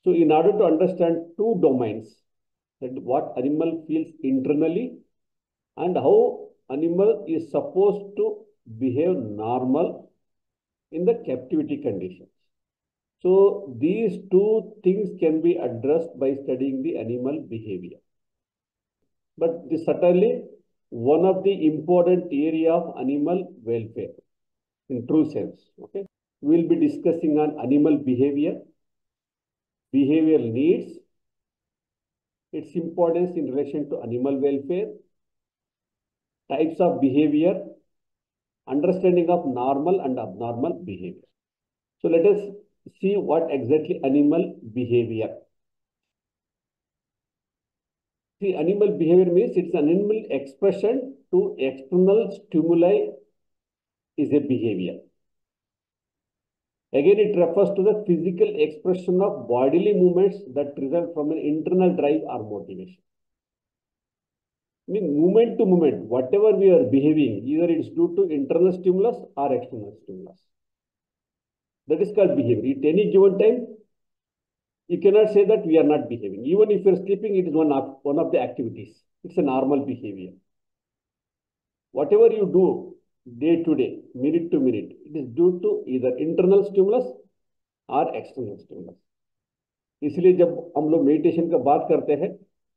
So in order to understand two domains, that what animal feels internally and how animal is supposed to behave normal in the captivity conditions. So these two things can be addressed by studying the animal behavior. But this certainly one of the important area of animal welfare in true sense. Okay, we will be discussing on animal behavior, behavioral needs, its importance in relation to animal welfare, types of behavior, understanding of normal and abnormal behavior. So let us see what exactly animal behavior. See, animal behavior means it's an animal expression to external stimuli is a behavior. Again, it refers to the physical expression of bodily movements that result from an internal drive or motivation. I mean, moment to moment, whatever we are behaving, either it's due to internal stimulus or external stimulus. That is called behavior. At any given time, you cannot say that we are not behaving. Even if you're sleeping, it is one of the activities. It's a normal behavior. Whatever you do day to day, minute to minute, it is due to either internal stimulus or external stimulus. इसलिए जब हम लोग meditation का बात करते हैं,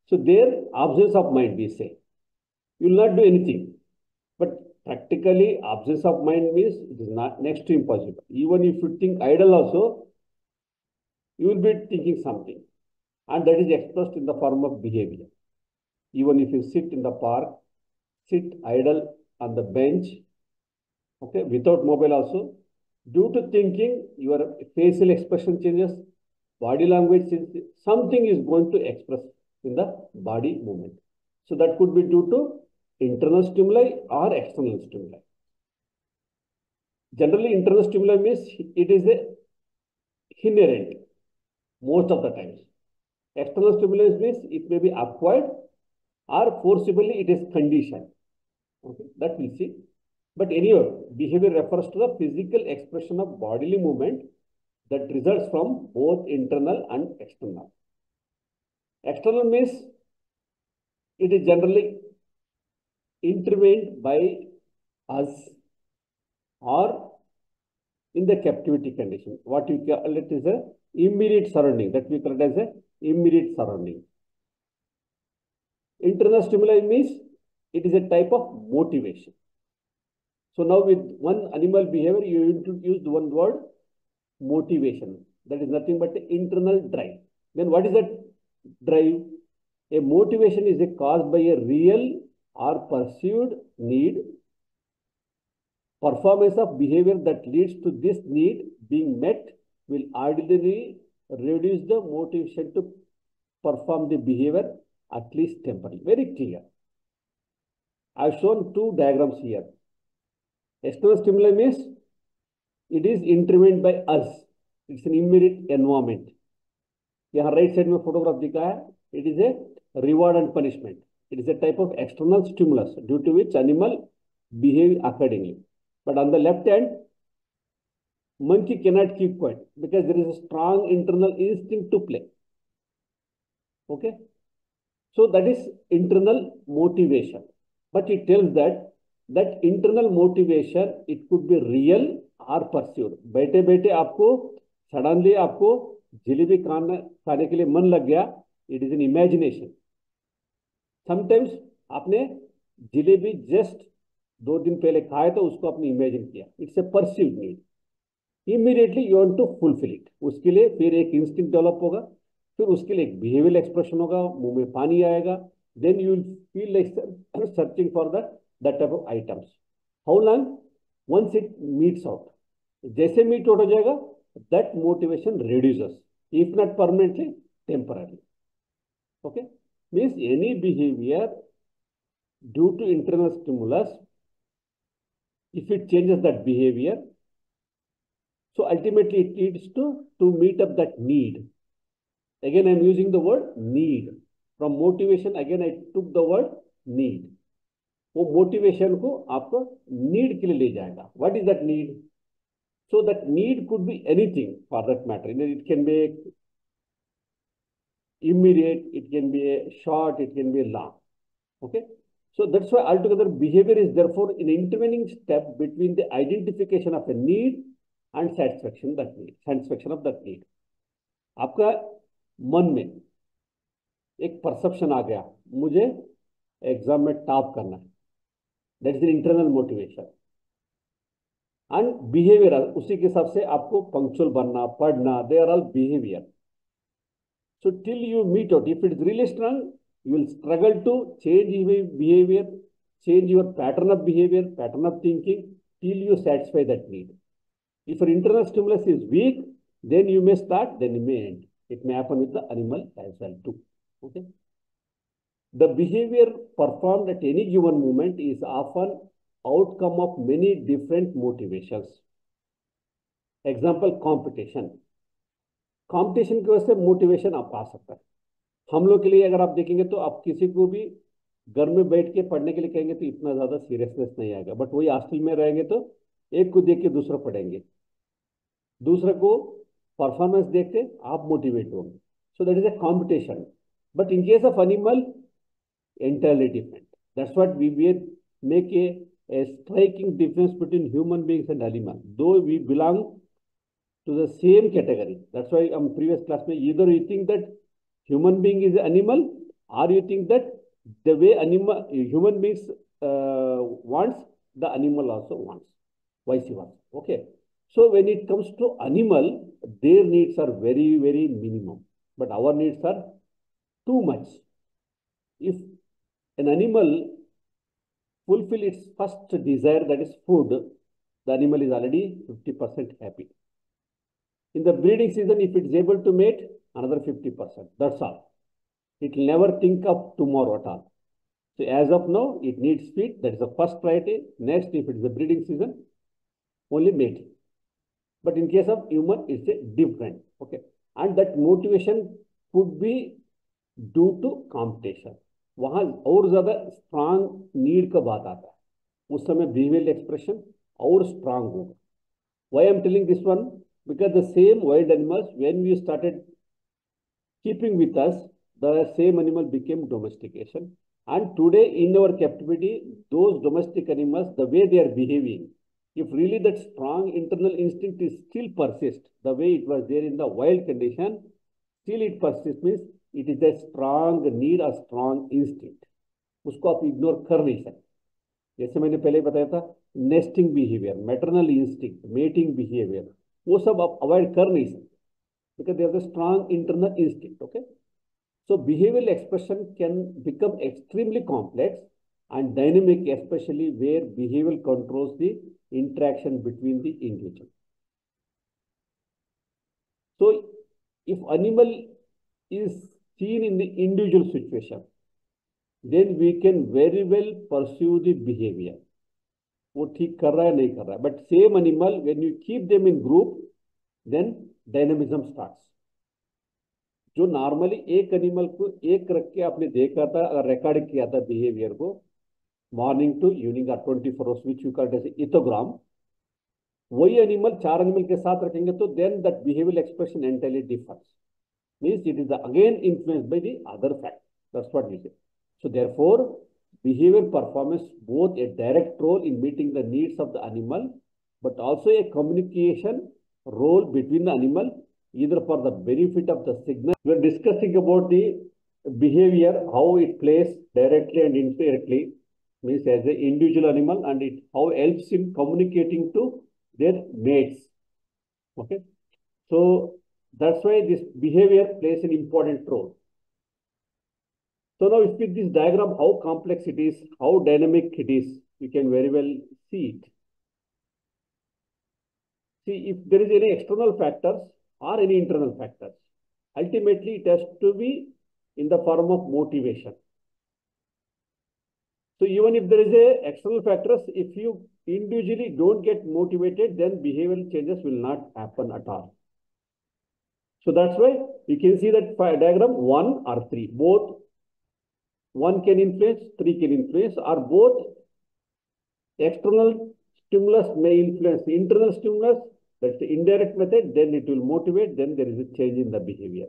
so there absence of mind we say, you will not do anything. But practically absence of mind means it is not next to impossible. Even if you think idle also, you will be thinking something, and that is expressed in the form of behavior. Even if you sit in the park, sit idle on the bench, okay, without mobile also, due to thinking, your facial expression changes, body language changes, something is going to express in the body movement. So that could be due to internal stimuli or external stimuli. Generally, internal stimuli means it is a inherent most of the times. External stimulus means it may be acquired or forcibly it is conditioned. Okay, that we'll see. But anyway, behavior refers to the physical expression of bodily movement that results from both internal and external. External means it is generally intervened by us or in the captivity condition. What you call it is a immediate surrounding, that we call it as a immediate surrounding. Internal stimuli means it is a type of motivation. So now with one animal behavior, you introduced one word, motivation. That is nothing but the internal drive. Then what is that drive? A motivation is caused by a real or perceived need. Performance of behavior that leads to this need being met will ordinarily reduce the motivation to perform the behavior, at least temporarily. Very clear. I've shown two diagrams here. External stimuli means it is intervened by us. It's an immediate environment. यहाँ right side में photograph दिखा है. It is a reward and punishment. It is a type of external stimulus due to which animal behave accordingly. But on the left hand, monkey cannot keep quiet because there is a strong internal instinct to play. Okay. So that is internal motivation. But it tells that internal motivation, it could be real or perceived. बैठे बैठे आपको suddenly आपको जलेबी खाने के लिए मन लग गया, it is an imagination. Sometimes आपने जलेबी जस्ट 2 दिन पहले खाया तो उसको आपने इमेजिन किया. It's a perceived need. Immediately you want to fulfil it. उसके लिए फिर एक इंस्टिंक्ट डेवलप होगा, फिर उसके लिए एक बिहेवियरल एक्सप्रेशन होगा, मुंह में पानी आएगा. Then you will feel like searching for that type of items. How long? Once it meets out. जैसे मीट आउट हो जाएगा, that motivation reduces, if not permanently, temporarily. Okay? Means any behavior due to internal stimulus, if it changes that behavior, so ultimately it leads to meet up that need. Again, I am using the word need. From motivation, again I took the word need. वो motivation को आपको need के लिए ले जाएगा. What is that need? So that need could be anything for that matter. It can be immediate, it can be a short, it can be a long. Okay. So that's why altogether behavior is therefore an intervening step between the identification of a need and satisfaction of that need. आपका मन में एक perception आ गया, मुझे exam में top करना है, that is internal motivation, and behaviour उसी के हिसाब से आपको पंक्चुअल बनना, पढ़ना, they are all behaviour. So till you meet out, if it's really strong, you will struggle to change your behavior, change your pattern of behavior, pattern of thinking, till you satisfy that need. If your internal stimulus is weak, then you may start, then you may end. It may happen with the animal as well too. Okay. The behavior performed at any given moment is often outcome of many different motivations. Example, competition. Competition की वजह से motivation आप आ सकता है. हम लोग के लिए अगर आप देखेंगे तो आप किसी को भी घर में बैठ के पढ़ने के लिए कहेंगे तो इतना ज्यादा सीरियसनेस नहीं आएगा, बट वही हॉस्टल में रहेंगे तो एक को देख के दूसरा पढ़ेंगे, दूसरे को परफॉर्मेंस देख के आप मोटिवेट होंगे. सो that is a competition. But in case of animal entirely different. That's what we make a striking difference between human beings and animal, though we belong to the same category. That's why previous class mein either you think that human being is animal, or you think that the way human beings wants, the animal also wants, vice versa. Okay. So when it comes to animal, their needs are very, very minimum, but our needs are too much. If an animal fulfill its first desire, that is food, the animal is already 50% happy. In the breeding season, if it is able to mate, another 50%. That's all. It will never think of tomorrow at all. So as of now, it needs feed. That is the first priority. Next, if it is the breeding season, only mating. But in case of human, it's a different. Okay. And that motivation could be due to competition. वहां और ज्यादा strong need का बात आता है, उस समय behavioural expression और स्ट्रांग होगा. Why I am telling this one? Because the same wild animals, when we started keeping with us, the same animal became domestication. And today in our captivity, those domestic animals, the way they are behaving, if really that strong internal instinct is still persist, the way it was there in the wild condition, still it persists, means it is a strong need, a strong instinct. उसको आप ignore कर नहीं सकते. जैसे मैंने पहले बताया था, nesting behaviour, maternal instinct, mating behaviour, वो सब आप अवॉइड कर नहीं सकते, because there is a strong internal instinct. Okay. So behavioral expression can become extremely complex and dynamic, especially where behavior controls the interaction between the individual. So if animal is seen in the individual situation, then we can very well pursue the behavior. वो ठीक कर रहा है नहीं कर रहा है, but same animal, when you keep them in group, then dynamism starts. जो नॉर्मली एक एनिमल को एक रख के आपने देखा था, अगर रिकॉर्ड किया था बिहेवियर को मॉर्निंग टू इवनिंग और 24 hours, which you called as ethogram, वही एनिमल चार एनिमल के साथ रखेंगे तो then that behavioural expression entirely differs, means it is again influenced by the other fact. That's what we say. So therefore, behavior performs both a direct role in meeting the needs of the animal, but also a communication role between the animal, either for the benefit of the signal. We are discussing about the behavior, how it plays directly and indirectly, means as an individual animal, and it how helps in communicating to their mates. Okay, so that's why this behavior plays an important role. So now if with this diagram, how complex it is, how dynamic it is, you can very well see it. See, if there is any external factors or any internal factors, ultimately it has to be in the form of motivation. So even if there is a external factors, if you individually don't get motivated, then behavioral changes will not happen at all. So that's why you can see that diagram 1 or 3, both 1 can influence, 3 can influence, or both external stimulus may influence the internal stimulus. That's the indirect method. Then it will motivate. Then there is a change in the behavior.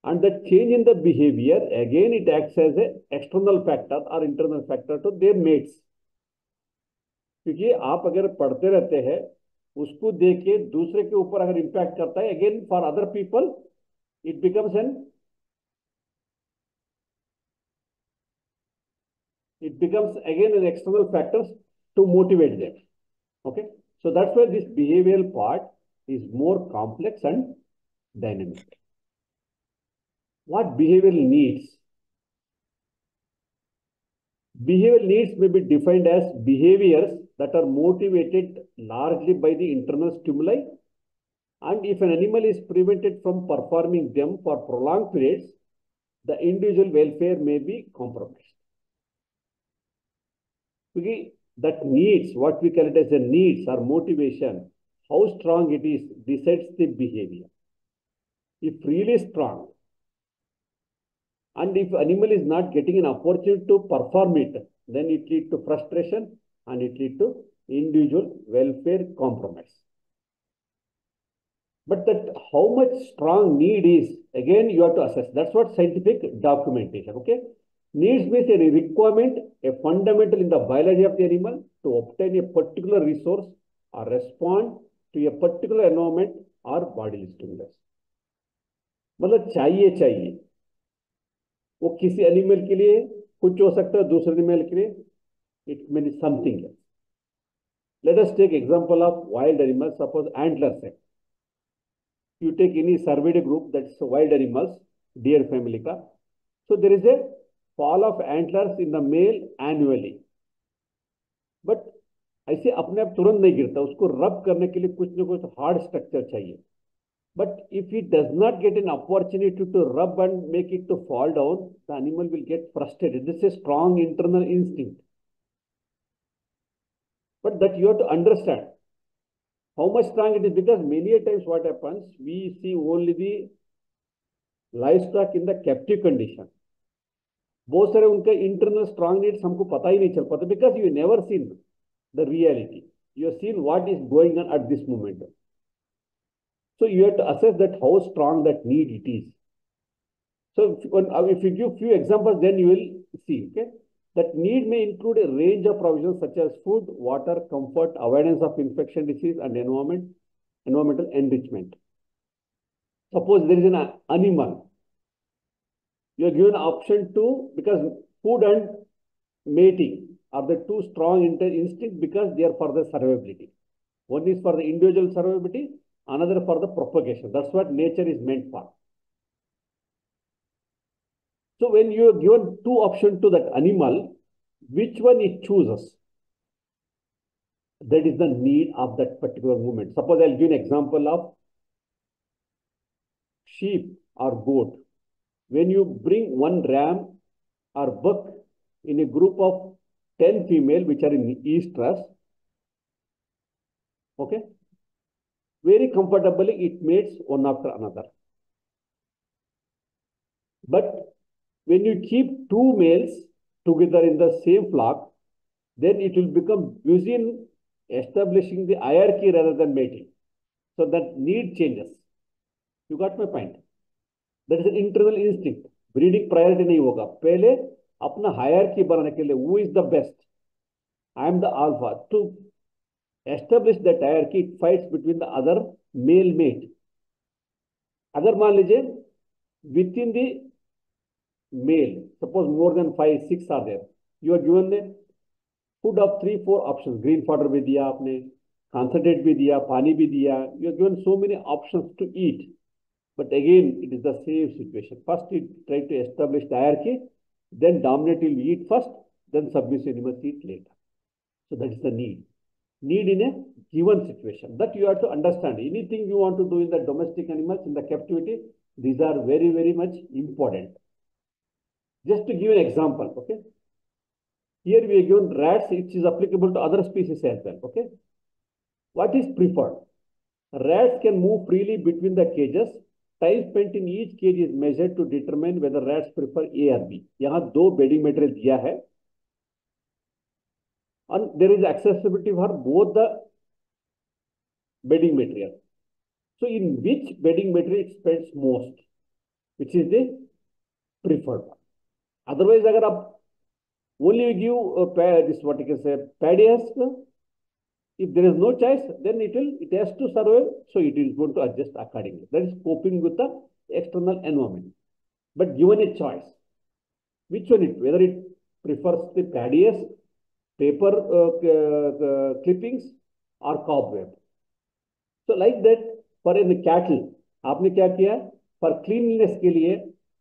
And the change in the behavior, again, it acts as a external factor or internal factor to their mates. क्योंकि आप अगर पढ़ते रहते हैं, उसको देख के दूसरे के ऊपर अगर इम्पैक्ट करता है, again for other people it becomes again an external factors to motivate them. Okay, so that's why this behavioral part is more complex and dynamic. What behavioral needs? Behavioral needs may be defined as behaviors that are motivated largely by the internal stimuli, and if an animal is prevented from performing them for prolonged periods, the individual welfare may be compromised. Because that needs, what we call it as a needs or motivation, how strong it is decides the behavior. If really strong, and if animal is not getting an opportunity to perform it, then it leads to frustration and it leads to individual welfare compromise. But that how much strong need is, again, you have to assess. That's what scientific documentation, okay? Needs means a requirement, a fundamental in the biology of the animal to obtain a particular resource or respond to a particular environment or bodily stimulus. मतलब चाहिए वो किसी animal के लिए कुछ हो सकता है, दूसरे एनिमल के लिए it mean something else. Let us take example of wild animals. Suppose antlers. You take any surveyed group, that's wild animals, deer family का. So there is a fall of antlers in the male annually. But ऐसे अपने आप तुरंत नहीं गिरता, उसको रब करने के लिए कुछ ना कुछ हार्ड स्ट्रक्चर चाहिए. But if it does not get an opportunity to rub and make it to fall down, the animal will get frustrated. This is a strong internal instinct. But that you have to understand how much strong it is, because many times what happens, we see only the livestock in the captive condition. बहुत सारे उनके internal strong needs हमको पता ही नहीं चल पाता, because you never seen the reality. You have seen what is going on at this moment. So you have to assess that how strong that need it is. So if you give few examples, then you will see, okay? That need may include a range of provisions such as food, water, comfort, avoidance of infection, disease, and environmental enrichment. Suppose there is an animal. You are given option to, because food and mating are the two strong instincts, because they are for the survivability. One is for the individual survivability, another for the propagation. That's what nature is meant for. So when you are given two options to that animal, which one it chooses? That is the need of that particular moment. Suppose I'll give an example of sheep or goat. When you bring one ram or buck in a group of 10 female which are in estrus, okay, very comfortably it mates one after another. But when you keep two males together in the same flock, then it will become busy in establishing the hierarchy rather than mating. So that need changes. You got my point? That is an internal instinct. Breeding priority नहीं होगा. पहले अपना hierarchy बनाने के लिए, who is the best? I am the alpha. To establish that hierarchy, it fights between the other male mate. अगर मान लीजिए within the male, suppose more than 5, 6 are there, you are given the food of 3, 4 options. Green fodder भी दिया आपने, concentrate भी दिया, पानी भी दिया. You are given so many options to eat. But again, it is the same situation. First, it try to establish the hierarchy, then dominant will eat first, then submissive animals eat later. So that is the need. Need in a given situation. That you have to understand. Anything you want to do in the domestic animals, in the captivity, these are very, very much important. Just to give an example, okay? Here we are given rats, which is applicable to other species as well, okay? What is preferred? Rats can move freely between the cages. Time spent in each cage is measured to determine whether rats prefer A or B. यहाँ दो bedding material दिया है. And there is accessibility for both the bedding material. So in which bedding material it spends most? which is the preferred one. Otherwise, अगर आप only give this what you can say paddy husk, if there is no choice, then it has to survive, so it is going to adjust accordingly. That is coping with the external environment. But given a choice, which one it, whether it prefers the paddy husk, paper clippings or cobweb. So like that, for in the cattle, आपने क्या किया? For cleanliness के लिए,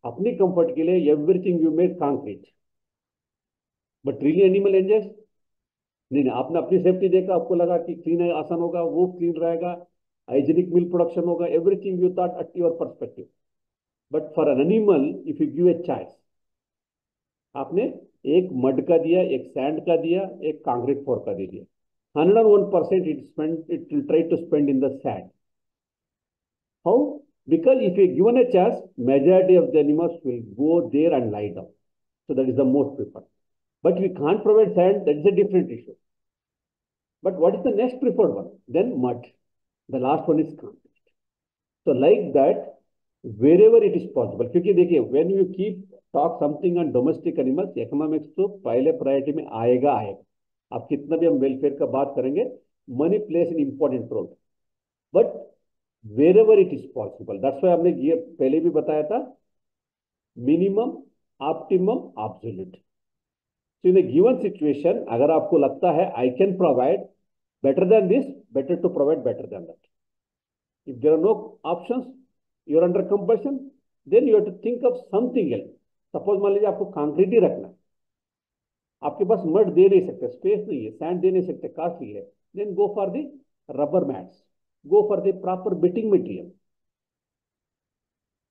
अपनी comfort के लिए, everything you made concrete. But really animal enjoys? नहीं नहीं, आपने अपनी सेफ्टी देखा, आपको लगा कि क्लीन है, आसान होगा, वो क्लीन रहेगा, हाइजीनिक मिल्क प्रोडक्शन होगा, everything you thought at your perspective. But for an animal, if you give a choice, आपने एक मड का दिया, एक सैंड का दिया, एक कांक्रीट फ्लोर का दे दिया, 101% it will try to spend in the sand. How? Because if you given a chance, majority of the animals will go there and lie down. So that is the most preferred. But we can't provide sand, that is a different issue. But what is the next preferred one? Then mud. The last one is concrete. So like that, wherever it is possible. क्योंकि देखिए, when you keep talk something on domestic animals, economics तो पहले priority में आएगा. आप कितना भी हम वेलफेयर का बात करेंगे, money place an important role. But wherever it is possible, that's why हमने ये पहले भी बताया था, minimum, optimum, absolute. So in a given situation, अगर आपको लगता है I can provide better than this, better to provide better than that. If there are no options, you are under compulsion, then you have to think of something else. Suppose मान लीजिए आपको concrete ही रखना है, आपके पास mud दे नहीं सकते, space नहीं है, सैंड दे नहीं सकते, कास्टली है, then go for the rubber mats, go for the proper bedding material.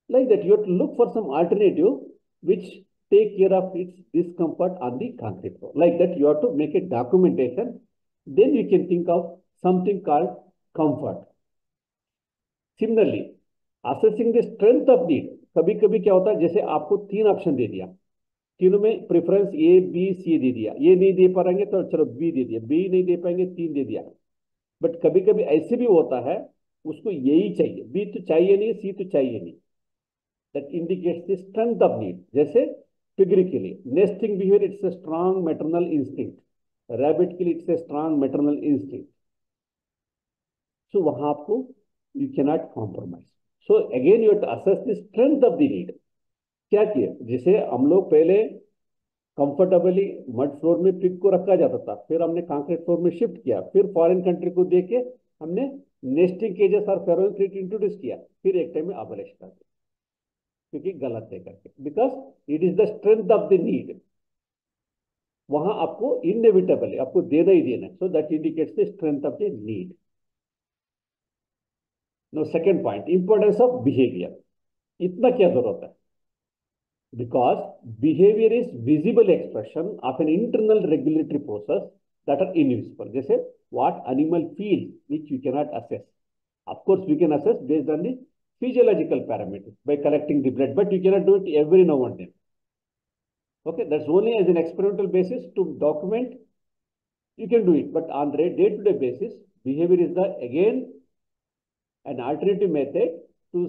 Like that, you have to look for some alternative which take care of its discomfort on the concrete floor. Like that, you have to make a documentation. Then you can think of something called comfort. Similarly, assessing the strength of need. कभी कभी क्या होता है, जैसे आपको 3 option दे दिया, तीनों में प्रेफरेंस ए बी सी दे दिया, ये नहीं दे पाएंगे तो चलो बी दे दिया, बी नहीं दे पाएंगे 3 दे दिया. बट कभी कभी ऐसे भी होता है, उसको यही चाहिए, बी तो चाहिए नहीं, सी तो चाहिए नहीं. That indicates the strength of need. जैसे पिगरी के लिए nesting behaviour, it's a strong maternal instinct. Rabbit के लिए it's a strong maternal instinct. So वहां आपको you can not compromise. So again you have to assess the strength of the need. क्या किया, जैसे हम लोग पहले कंफर्टेबली मड फ्लोर में पिग को रखा जाता था, फिर हमने कंक्रीट फ्लोर में शिफ्ट किया, फिर फॉरेन कंट्री को देके हमने नेस्टिंग केजेस और फेरोइक क्रीट इंट्रोड्यूस किया, फिर एक टाइम में अबलिश कर दिया, क्योंकि गलत है करके. Because it is the strength of the need. वहां आपको इनएविटेबली आपको देना ही देना है. So that indicates the strength of the need. No second point, importance of behaviour. इतना क्या जरूरत है? Because behaviour is visible expression of an internal regulatory process that are invisible. जैसे what animal feel which you can not assess. Of course we can assess based on the physiological parameters by collecting the blood, but you cannot do it every now and then. Okay, that's only as an experimental basis to document. You can do it, but on day-to-day basis, behavior is the again an alternative method to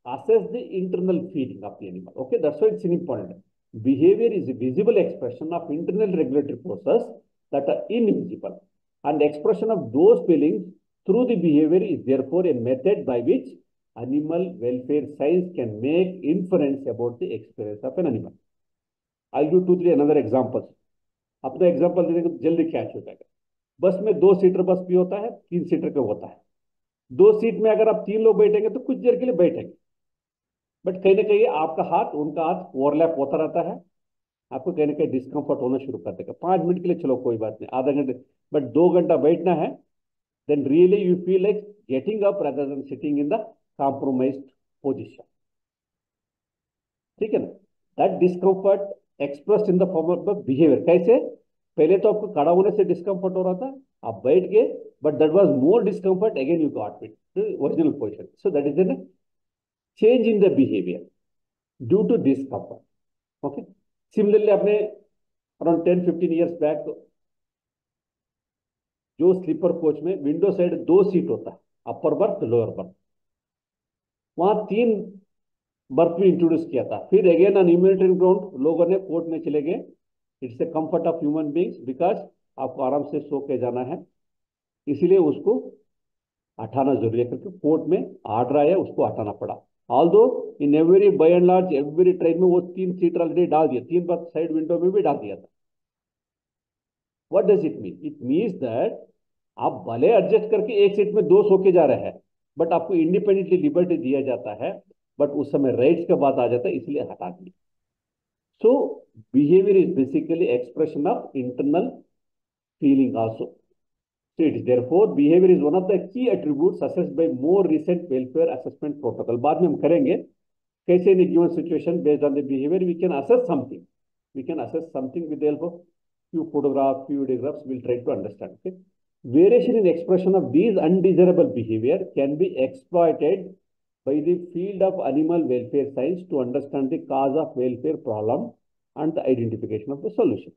assess the internal feeling of the animal. Okay, that's why it's important. Behavior is a visible expression of internal regulatory process that are invisible, and the expression of those feelings through the behavior is therefore a method by which animal welfare science can make inference about the experience of an animal. I'll give 2-3 another examples. अपना example देने को जल्दी catch हो जाएगा. बस में 2 seater bus भी होता है, 3 सीटर का होता है. 2 सीट में अगर आप 3 लोग बैठेंगे तो कुछ देर के लिए बैठेंगे, बट कहीं ना कहीं आपका हाथ उनका हाथ ओवरलैप होता रहता है, आपको कहीं ना कहीं डिस्कम्फर्ट होना शुरू कर देगा. 5 मिनट के लिए चलो कोई बात नहीं, आधा घंटे, बट 2 घंटा बैठना है, then really you feel like getting up rather than sitting in the compromised position. ठीक है ना? That discomfort expressed in the form of the behavior. कैसे? पहले तो आपको खड़ा होने से डिस्कम्फर्ट हो रहा था, आप बैठ गए, but that was more discomfort, again you got it to original position. So that is the change in the behaviour due to discomfort. Okay, similarly आपने अराउंड 10-15 ईयर्स बैक जो स्लीपर कोच में window side 2 seat होता है, upper berth lower berth, वहां 3 birth में introduce किया था, फिर अगेन ऑन ह्यूमैनिटेरियन ग्राउंड लोगों ने कोर्ट में चले गए, it's a comfort of human beings, because आपको आराम से सो के जाना है, इसीलिए उसको हटाना जरूरी है, क्योंकि कोर्ट में आर्डर आया, उसको हटाना पड़ा। Although in every by and large every train में वो 3 सीटर ऑलरेडी डाल दिया, 3 बार साइड विंडो में भी डाल दिया था। What does it mean? It means that आप भले एडजस्ट करके एक सीट में 2 सो के जा रहे हैं, बट आपको इंडिपेंडेंटली लिबर्टी दिया जाता है, बट उस समय राइट्स का बात आ जाता है, इसलिए हटा दिया। So behaviour is basically expression of internal feeling also. So it is therefore behavior is one of the key attributes assessed by more recent welfare assessment protocol. बाद में हम करेंगे कैसे in a given situation based on the behavior we can assess something. We can assess something with the help of few photographs, few videographs. We'll try to understand. Okay? Variation in expression of these undesirable behavior can be exploited by the field of animal welfare science to understand the cause of welfare problem and the identification of the solution.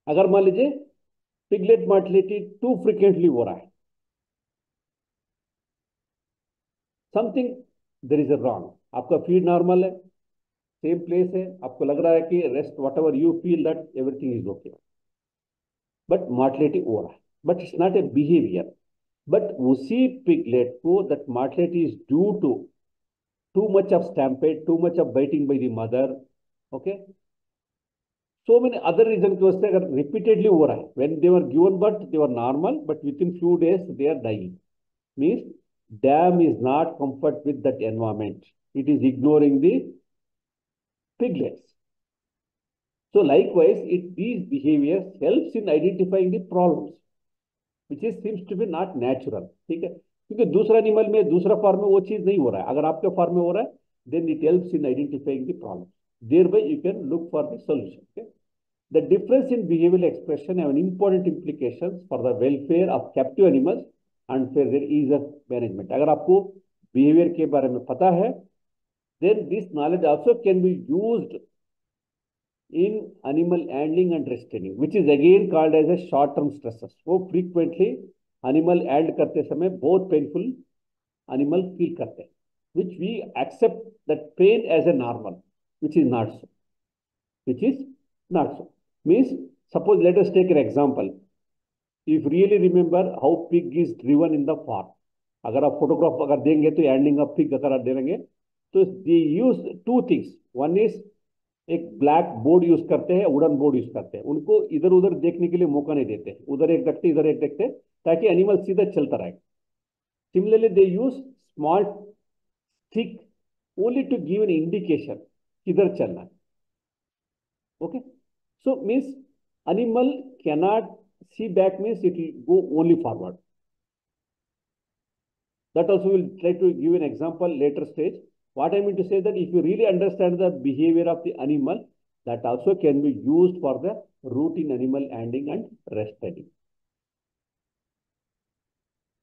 अगर मान लीजिए piglet mortality to frequently हो रहा है, something there is a wrong, आपका feed normal है, same place है, आपको लग रहा है कि rest whatever you feel that everything is okay, but mortality हो रहा है, but it's not a behaviour. But उसी पिगलेट को that mortality is due to much of stampede, too much of biting by the mother, okay, so many other reasons की वजह से अगर repeatedly हो रहा है, when they were given birth they were normal but within few days they are dying, means dam is not comfort with that environment, it is ignoring the piglets. So likewise these behaviors helps in identifying the problems which is seems to be not natural, ठीक है, क्योंकि दूसरा animal में दूसरा farm में वो चीज नहीं हो रहा है, अगर आपके फार्म में हो रहा है then it helps in identifying the problem, thereby you can look for the solution. Okay? The difference in behavioral expression have an important implications for the welfare of captive animals and for their ease of management. अगर आपको behavior के बारे में पता है, then this knowledge also can be used in animal handling and restraining, which is again called as a short-term stresses. वो frequently animal hand करते समय बहुत painful animal feel करते हैं, which we accept that pain as a normal, which is not so. Which is not so. Means, suppose let us take an example. If really remember how pig is driven in the farm, अगर आप photograph अगर देंगे तो ending of pig अगर आप देंगे तो दे use 2 things, one is एक ब्लैक बोर्ड यूज करते हैं, वुडन बोर्ड यूज करते हैं, उनको इधर उधर देखने के लिए मौका नहीं देते, उधर एक देखते इधर एक देखते, ताकि एनिमल सीधा चलता रहे। Similarly they use small stick only to give an indication किधर चलना है। Okay, so means animal cannot see back, means it will go only forward. That also will try to give an example later stage. What I mean to say that if you really understand the behavior of the animal, that also can be used for the routine animal handling and restraining.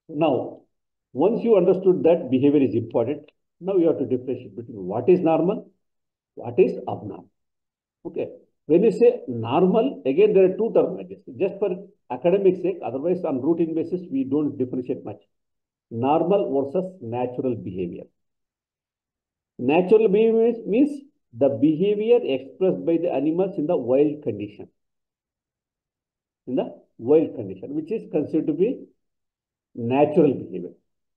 Now, once you understood that behavior is important, now you have to differentiate between what is normal, what is abnormal. Okay. When you say normal, again there are 2 terms, just for academic sake, otherwise on routine basis we don't differentiate much. Normal versus natural behavior. Natural behavior means the behavior expressed by the animals in the wild condition. In the wild condition, which is considered to be natural behavior.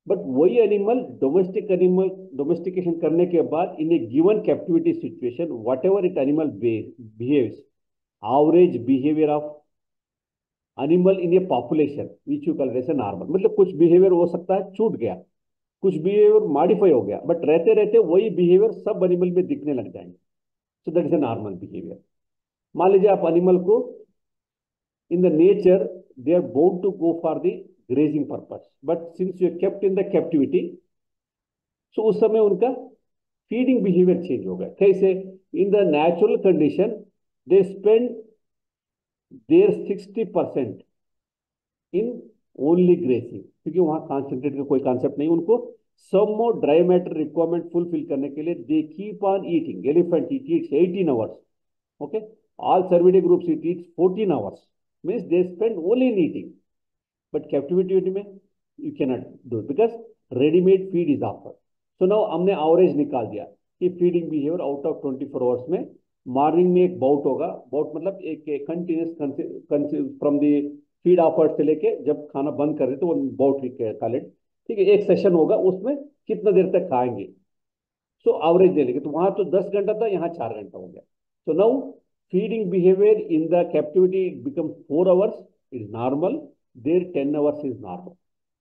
But वही animal domestication करने के बाद in a given captivity situation, whatever it animal behaves, average behavior of animal in a population which you call as a normal, मतलब कुछ behavior हो सकता है छूट गया, कुछ behavior modify हो गया, but रहते रहते वही behavior सब animal में दिखने लग जाएंगे, so that is a normal behavior. मान लीजिए आप animal को in the nature they are bound to go for the grazing purpose, but since you are kept in the captivity, so उस समय उनका feeding behavior change हो गया। कैसे? In the natural condition they spend their 60% in only grazing, क्योंकि वहां concentrate का कोई concept नहीं, उनको some more dry matter requirement fulfill करने के लिए they keep on eating. Elephant it eats 18 hours, okay, all cervidae groups it eats 14 hours, means they spend only in eating. But captivity में you cannot do it because ready-made feed is offered. So now हमने average निकाल दिया कि feeding behaviour out of 24 hours में morning में एक bought होगा, bought मतलब एक continuous from the feed offer से लेके जब खाना बंद कर रहे तो वो बाउट कॉल इट, ठीक है, एक सेशन होगा, उसमें कितना देर तक खाएंगे, सो एवरेज ले लेंगे। तो वहां तो 10 घंटा था, यहाँ 4 घंटा हो गया। So now feeding behaviour in the captivity become 4 hours is normal, there 10 hours is normal,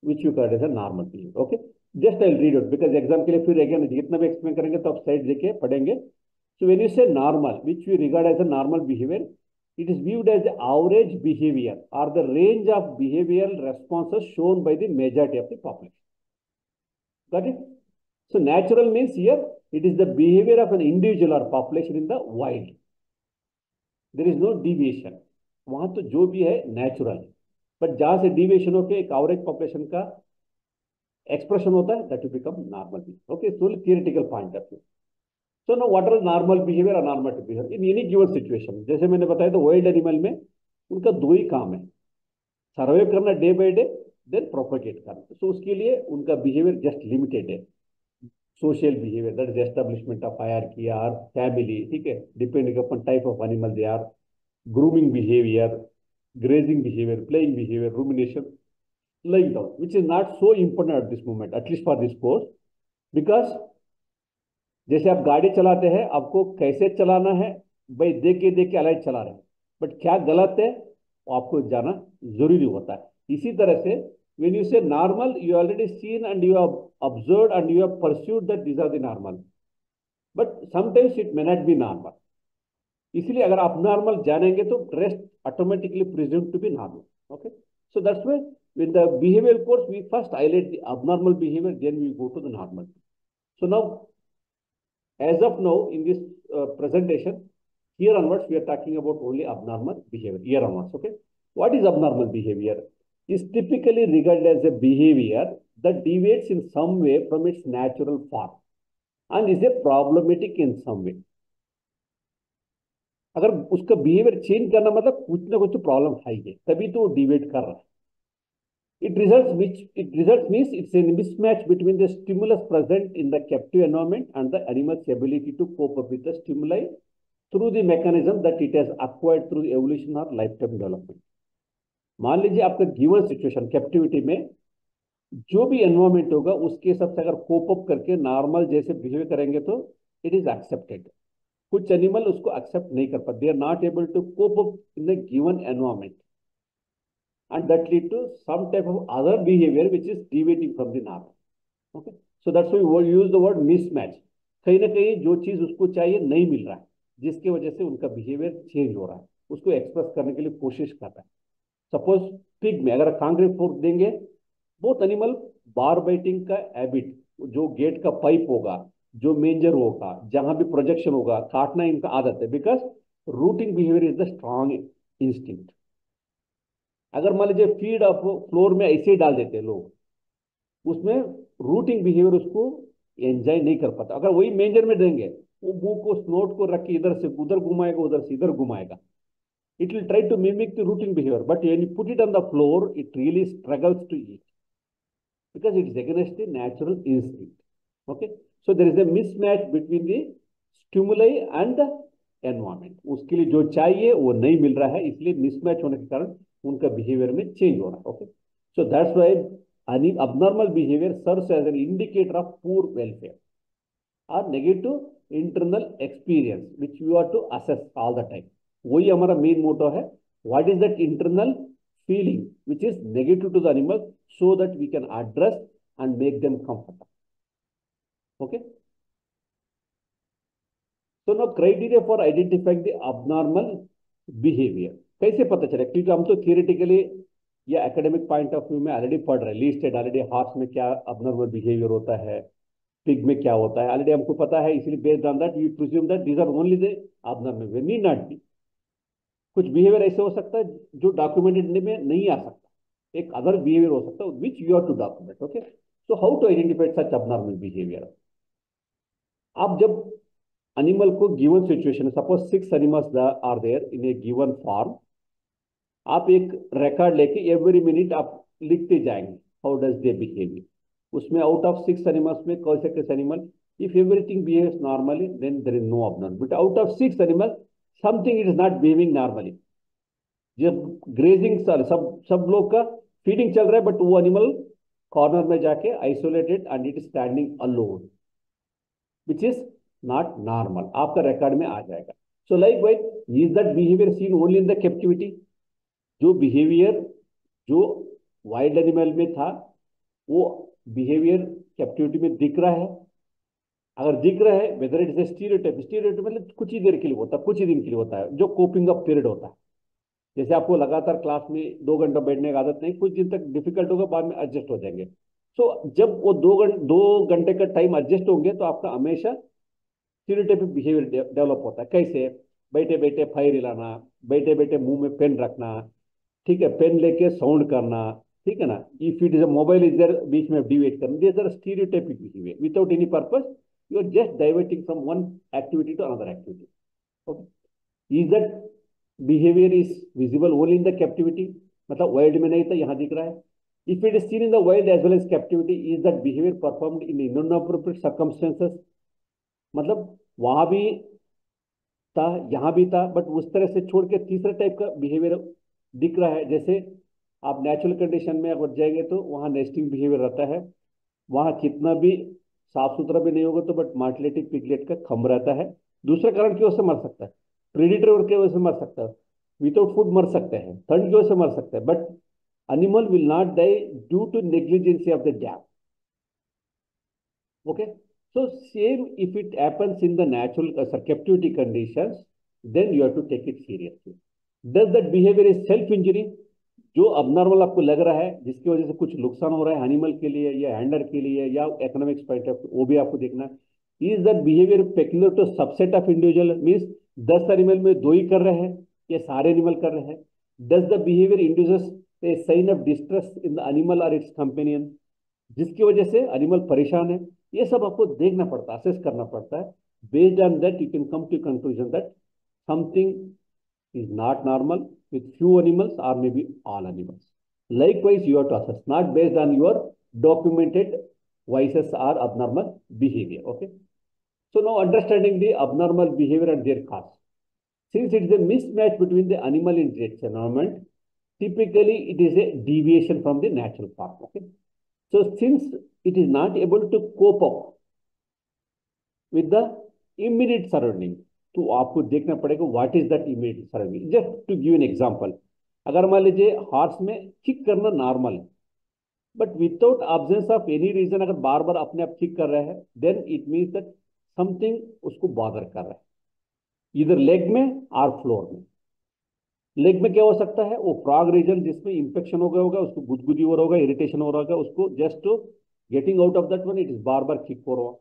which you call as a normal behaviour. Okay, just I read out because exam के लिए फिर अगेन जितना भी एक्सप्लेन करेंगे तो आप side देके पढ़ेंगे। So when you say normal which we regard as a normal behaviour, it is viewed as the average behavior or the range of behavioral responses shown by the majority of the population. Got it? So natural means here it is the behavior of an individual or population in the wild. There is no deviation. वहां तो जो भी है natural है, but जहां से deviation होकर एक एवरेज पॉपुलेशन का एक्सप्रेशन होता है that will become normal. Okay, so theoretical point of view. So know what are normal behaviour और normal behaviour in any given situation. जैसे मैंने बताया तो वाइल्ड एनिमल में उनका दो ही काम है, सर्वाइव करना day by day, then propagate करना। तो उसके लिए उनका बिहेवियर जस्ट लिमिटेड है। Social behaviour that is establishment of hierarchy और फैमिली, ठीक है, depending upon type of animal they are, grooming behaviour, grazing behaviour, playing behaviour, rumination, like down, which is not so important at this moment at least for this course, because जैसे आप गाड़ी चलाते हैं, आपको कैसे चलाना है भाई देख के अलग चला रहे हैं, बट क्या गलत है वो आपको जाना जरूरी होता है। इसी तरह से when you say normal, you already seen and you have observed and you have pursued that these are the normal, but sometimes it may not be normal। इसलिए अगर आप नॉर्मल जानेंगे तो rest automatically presume to be normal. Okay, so that's why with the behavioral course we first highlight the abnormal behavior, then we go to the normal। So now as of now in this presentation, here onwards we are talking about only abnormal behavior here onwards। Okay, what is abnormal behavior? Is typically regarded as a behavior that deviates in some way from its natural form and is a problematic in some way। अगर उसका behaviour change करना मतलब कुछ ना कुछ तो problem है ही है, तभी तो डिवेट कर रहा है। It results means it's a mismatch between the stimulus present in the captive environment and the animal's ability to cope up with the stimuli through the mechanism that it has acquired through the evolution or lifetime development। मान लीजिए आपका given situation captivity में जो भी environment होगा उसके हिसाब से अगर कोप अप करके नॉर्मल जैसे बिहेव करेंगे तो इट इज एक्सेप्टेड। कुछ एनिमल उसको एक्सेप्ट नहीं कर पाते, they are not able to cope up in the given environment and that lead to some type of other behavior which is deviating from the norm। Okay, so that's why we use the word mismatch। कहीं ना कहीं जो चीज उसको चाहिए नहीं मिल रहा है, जिसकी वजह से उनका बिहेवियर चेंज हो रहा है, उसको एक्सप्रेस करने के लिए कोशिश कर रहा है। सपोज पिग में अगर कांक्रीट फोर्क देंगे, बहुत एनिमल बार बाइटिंग का हैबिट, जो गेट का पाइप होगा, जो मेंजर होगा, जहां भी प्रोजेक्शन होगा, काटना इनका आदत है, because routing behaviour is the strong instinct. अगर मान लीजिए फीड आप फ्लोर में ऐसे ही डाल देते हैं लोग, उसमें रूटिंग बिहेवियर उसको एंजॉय नहीं कर पाता। अगर वही मेंजर में देंगे, वो मुंह को स्नोट को रख के इधर से उधर घुमाएगा, उधर से इधर घुमाएगा, it will try to mimic the rooting behavior, but when you put it on the floor it really struggles to eat because it is against the natural instinct। Okay, so there is a mismatch between the stimuli and the environment। उसके लिए जो चाहिए वो नहीं मिल रहा है, इसलिए mismatch होने के कारण उनका बिहेवियर में चेंज हो रहा है। Okay, so that's why any abnormal behavior serves as an indicator of poor welfare or negative internal experience which you are to assess all the time। वही हमारा मेन मोटो है, what is that internal feeling which is negative to the animal so that we can address and make them comfortable. Okay, so no criteria for identifying the abnormal behaviour कैसे पता चले, क्योंकि हम तो theoretically या academic point of view में already पढ़ रहे हैं, लिस्टेड ऑलरेडी हॉर्स में क्या अबनॉर्मल बिहेवियर होता है, पिग में क्या होता है, ऑलरेडी हमको पता है, इसलिए based on that we presume that these are only the abnormal, need not be. कुछ बिहेवियर ऐसे हो सकता है जो डॉक्यूमेंटेड में नहीं आ सकता, एक अदर बिहेवियर हो सकता है which you are to document. Okay, so how to identify such abnormal behaviour. आप जब एनिमल को given situation, suppose 6 animals are there in a given form, आप एक रिकॉर्ड लेके एवरी मिनट आप लिखते जाएंगे हाउ डज दे बिहेव। उसमें आउट ऑफ 6 एनिमल्स में कौन से कैसे animal, if everything behaves normally then there is no abnormal, but out of 6 animals something it is not behaving normally. जब ग्रेजिंग सब सब लोग का फीडिंग चल रहा है, बट वो एनिमल कॉर्नर में जाके isolated and it is standing alone, which is not normal, आपका रिकॉर्ड में आ जाएगा. So like wise is that behaviour seen only in the captivity. जो बिहेवियर जो वाइल्ड एनिमल में था वो बिहेवियर कैप्टिविटी में दिख रहा है. अगर दिख रहा है whether it is stereotype, stereotype मतलब कुछ ही देर के लिए होता है, कुछ ही दिन के लिए होता है, जो कोपिंग अप पीरियड होता है. जैसे आपको लगातार क्लास में 2 घंटा बैठने की आदत नहीं, कुछ दिन तक डिफिकल्ट होगा, बाद में एडजस्ट हो जाएंगे. सो जब वो 2 घंटे का टाइम एडजस्ट होंगे तो आपका हमेशा स्टीरियोटाइपिक बिहेवियर डेवलप होता है. कैसे? बैठे बैठे फायर हिलाना, बैठे बैठे मुंह में पेन रखना, ठीक है, पेन लेके साउंड करना, ठीक है ना. If it is a mobile is there, बीच में डिवेट करना, this are stereotypic behaviour without any purpose. You are just diverting from one activity to another activity. Okay, is that behaviour is visible only in the captivity, मतलब wild में नहीं था, यहाँ दिख रहा है. If it is seen in the wild as well as captivity, is that behaviour performed in inappropriate circumstances, मतलब वहां भी था यहाँ भी था, बट उस तरह से छोड़ के तीसरा टाइप का बिहेवियर दिख रहा है. जैसे आप नेचुरल कंडीशन में अगर जाएंगे तो वहाँ नेस्टिंग बिहेवियर रहता है, वहाँ कितना भी साफ सुथरा भी नहीं होगा तो बट मार्टिलेटिक पिगलेट का खम रहता है. दूसरे कारण की वजह से मर सकता है, प्रेडिटर की वजह से मर सकता है, विदाउट फूड मर सकते हैं, ठंड की वजह से मर सकता है, but animal will not die due to negligence of the dam. Okay, so same if it happens in the natural captivity conditions, then you have to take it seriously. Does that behavior is self injury? जो abnormal आपको लग रहा है, जिसकी वजह से कुछ नुकसान हो रहा है एनिमल के लिए या हैंडलर के लिए या इकोनॉमिक्स पॉइंट ऑफ, वो भी आपको देखना है. Is that behaviour peculiar to subset of individual, means 10 animal में 2 ही कर रहे हैं या सारे एनिमल कर रहे हैं. Does the behaviour induces a sign of distress in the animal और इट्स कंपेनियन, जिसकी वजह से एनिमल परेशान है. ये सब आपको देखना पड़ता है, असेस करना पड़ता है. Based on that you can come to conclusion that something is not normal with few animals or maybe all animals. Likewise, you have to assess, not based on your documented vices or abnormal behavior. Okay. So now understanding the abnormal behavior and their cause. Since it is a mismatch between the animal and its environment, typically it is a deviation from the natural path. Okay. So since it is not able to cope up with the immediate surrounding, तो आपको देखना पड़ेगा what is that immediate service. Just to give an example, अगर मान लीजिए horse में kick करना normal है, but without absence of any reason अगर बार बार अपने आप किक कर रहा है, then it means that something उसको बॉदर कर रहा है, इधर लेग में और फ्लोर में. लेग में क्या हो सकता है, वो फ्रॉग रीजन जिसमें इंफेक्शन हो गया होगा, उसको गुदगुदी हो रहा होगा, इरिटेशन हो रहा होगा, उसको just getting out of that one it is bar bar kick हो रहा.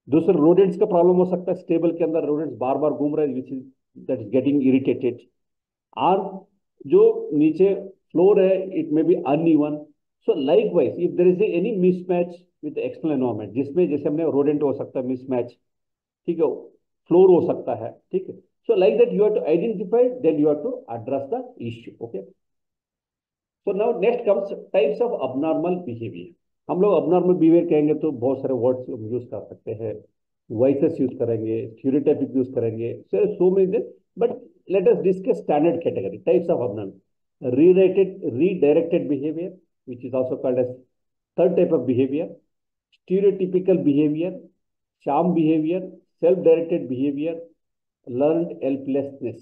दूसरे रोडेंट्स का प्रॉब्लम हो सकता है, स्टेबल के अंदर रोडेंट्स बार बार घूम रहे हैं, which is that is getting irritated. और जो नीचे फ्लोर है it may be uneven. So likewise if there is any mismatch with external environment, जिसमें जैसे हमने रोडेंट हो सकता है मिसमैच, ठीक है, फ्लोर हो सकता है, ठीक है. So like that you have to identify, then you have to address the issue. Okay, so now next comes types of abnormal behaviour. हम लोग अबनॉर्मल बिहेवियर कहेंगे तो बहुत सारे वर्ड्स यूज कर सकते हैं, वाइसेस यूज करेंगे, स्टीरियोटाइपिक यूज करेंगे, so many, but let us discuss standard category types of abnormal. Redirected behaviour which is also called as third type of behavior, stereotypical behavior, sham behavior, self-directed behavior, learned helplessness.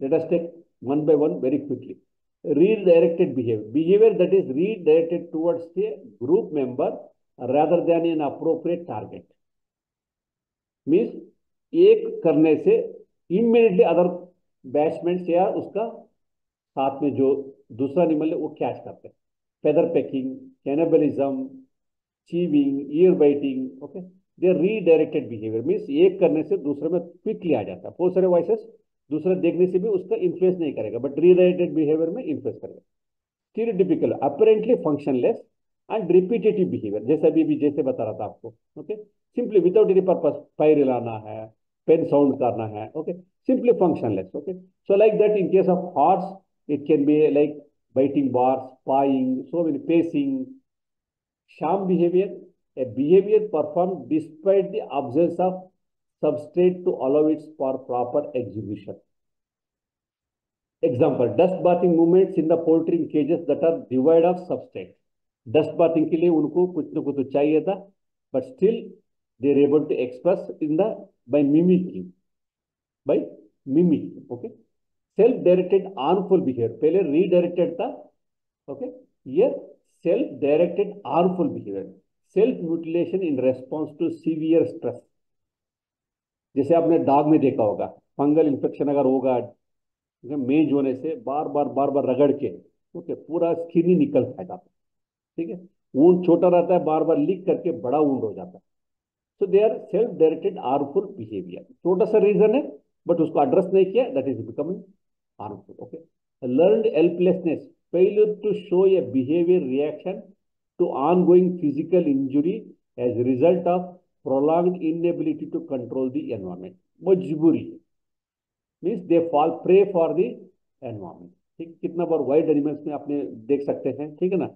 Let us take one by one very quickly. Redirected behavior, behavior that is redirected towards a group member rather than an appropriate target. Means एक करने से immediately other batsman या उसका साथ में जो दूसरा animal है वो कैच करते हैं. Feather pecking, cannibalism, chewing, ear biting. Okay, they redirected behaviour means एक करने से दूसरे में क्विकली आ जाता है. बहुत सारे वॉइसेस दूसरे देखने से भी उसका इन्फ्लुएंस नहीं करेगा, बट रीडायरेक्टेड बिहेवियर में इन्फ्लुएंस करेगा. Stereotypical, apparently functionless and repetitive behaviour, जैसे अभी जैसे बता रहा था आपको. Okay, simply without any purpose फायर हिलाना है, पेन साउंड करना है. Okay, simply functionless. Okay, so like that in case of horse, it can be like biting bars, pawing, so many pacing, Sham behavior, a behavior performed despite the absence of substrate to allow its for proper execution. Example, dust bathing movements in the poultry in cages that are devoid of substrate. Dust bathing के लिए उनको कुछ न कुछ चाहिए था, but still they are able to express in the by mimicking. Okay. Self-directed harmful behavior. पहले redirected था, okay. Here self-directed harmful behavior. Self-mutilation in response to severe stress. जैसे आपने डॉग में देखा होगा, फंगल इन्फेक्शन अगर होगा मेज होने से बार बार रगड़ के ओके पूरा स्किन ही निकल जाएगा, ठीक है। वूंड छोटा रहता है, बार बार लीक करके बड़ा वूंड हो जाता है। So they are self directed harmful behaviour. छोटा सा रीजन है बट उसको एड्रेस नहीं किया, that is becoming harmful. Okay, learned helplessness, failure to show a behaviour reaction to ongoing physical injury as result of prolonged inability to control the environment. मजबूरी means they fall prey for the environment. ठीक, कितना बार wild animals में आपने देख सकते हैं, ठीक है ना।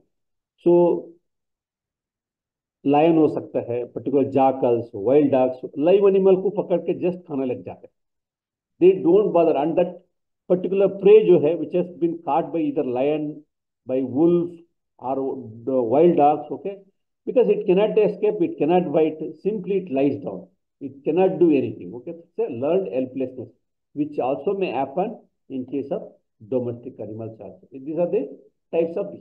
सो लायन हो सकता है, particular jackals, wild dogs, live animal को पकड़ के जस्ट खाने लग जाते हैं। They don't bother and that particular prey जो है which has been caught by either lion, by wolf or the wild dogs, okay, because it cannot escape, it cannot bite, simply it lies down, it cannot do anything, okay. It's a learned helplessness which also may happen in case of domestic animals also. These are the types of